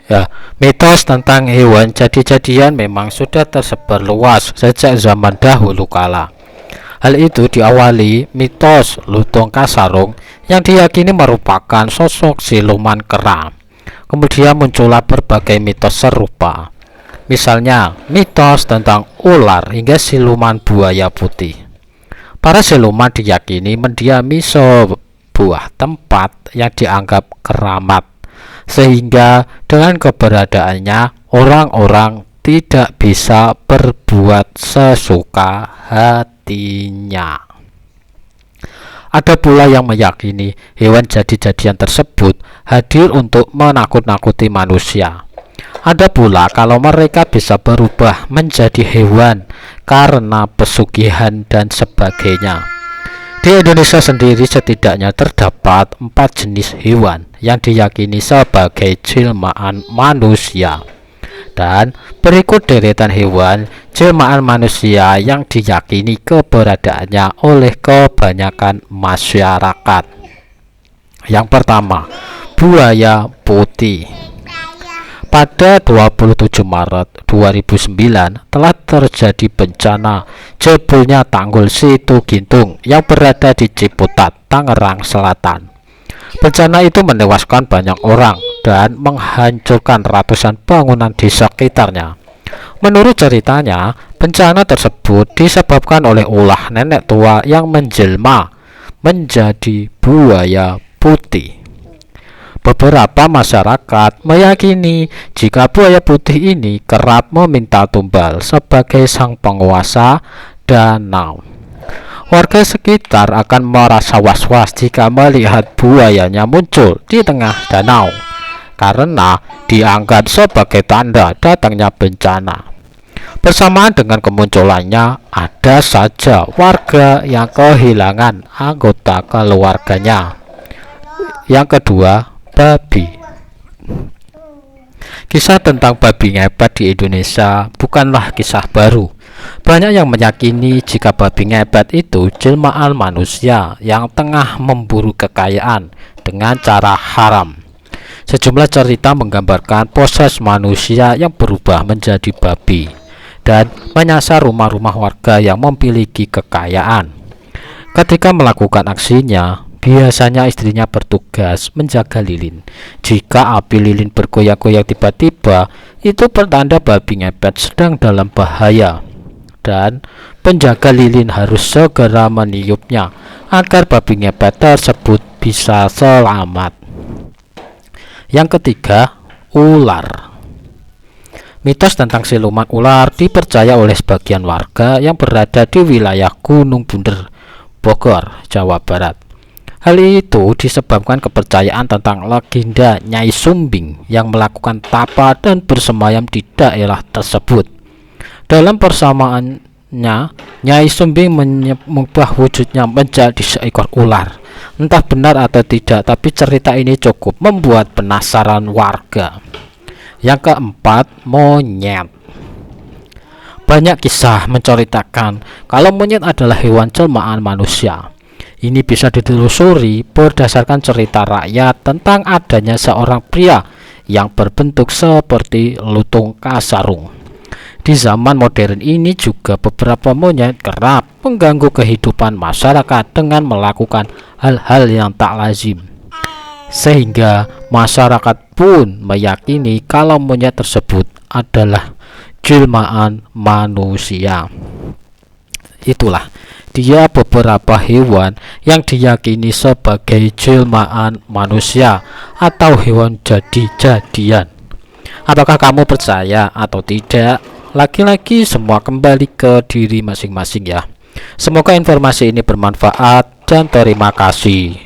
Ya, mitos tentang hewan jadi-jadian memang sudah tersebar luas sejak zaman dahulu kala. Hal itu diawali mitos lutung kasarung yang diyakini merupakan sosok siluman kera. Kemudian muncullah berbagai mitos serupa. Misalnya, mitos tentang ular hingga siluman buaya putih. Para siluman diyakini mendiami sebuah tempat yang dianggap keramat, sehingga dengan keberadaannya orang-orang tidak bisa berbuat sesuka hatinya. Ada pula yang meyakini hewan jadi-jadian tersebut hadir untuk menakut-nakuti manusia. Ada pula kalau mereka bisa berubah menjadi hewan karena pesugihan dan sebagainya. Di Indonesia sendiri setidaknya terdapat 4 jenis hewan yang diyakini sebagai jelmaan manusia. Dan berikut deretan hewan jelmaan manusia yang diyakini keberadaannya oleh kebanyakan masyarakat. Yang pertama, buaya putih. Pada 27 Maret 2009 telah terjadi bencana jebolnya tanggul Situ Gintung yang berada di Ciputat, Tangerang Selatan. Bencana itu menewaskan banyak orang dan menghancurkan ratusan bangunan di sekitarnya. Menurut ceritanya, bencana tersebut disebabkan oleh ulah nenek tua yang menjelma menjadi buaya putih. Beberapa masyarakat meyakini jika buaya putih ini kerap meminta tumbal sebagai sang penguasa danau. Warga sekitar akan merasa was-was jika melihat buayanya muncul di tengah danau, karena dianggap sebagai tanda datangnya bencana. Bersamaan dengan kemunculannya, ada saja warga yang kehilangan anggota keluarganya. Yang kedua, babi. Kisah tentang babi ngepet di Indonesia bukanlah kisah baru. Banyak yang meyakini jika babi ngepet itu jelmaan manusia yang tengah memburu kekayaan dengan cara haram. Sejumlah cerita menggambarkan proses manusia yang berubah menjadi babi dan menyasar rumah-rumah warga yang memiliki kekayaan. Ketika melakukan aksinya, biasanya istrinya bertugas menjaga lilin. Jika api lilin bergoyang-goyang tiba-tiba, itu pertanda babi ngepet sedang dalam bahaya, dan penjaga lilin harus segera meniupnya agar babi ngepet tersebut bisa selamat. Yang ketiga, ular. Mitos tentang siluman ular dipercaya oleh sebagian warga yang berada di wilayah Gunung Bunder, Bogor, Jawa Barat. Hal itu disebabkan kepercayaan tentang legenda Nyai Sumbing yang melakukan tapa dan bersemayam di daerah tersebut. Dalam persamaannya, Nyai Sumbing mengubah wujudnya menjadi seekor ular. Entah benar atau tidak, tapi cerita ini cukup membuat penasaran warga. Yang keempat, monyet. Banyak kisah menceritakan kalau monyet adalah hewan jelmaan manusia. Ini bisa ditelusuri berdasarkan cerita rakyat tentang adanya seorang pria yang berbentuk seperti lutung kasarung. Di zaman modern ini juga beberapa monyet kerap mengganggu kehidupan masyarakat dengan melakukan hal-hal yang tak lazim, sehingga masyarakat pun meyakini kalau monyet tersebut adalah jelmaan manusia. Itulah dia beberapa hewan yang diyakini sebagai jelmaan manusia atau hewan jadi-jadian. Apakah kamu percaya atau tidak? Lagi-lagi semua kembali ke diri masing-masing ya. Semoga informasi ini bermanfaat dan terima kasih.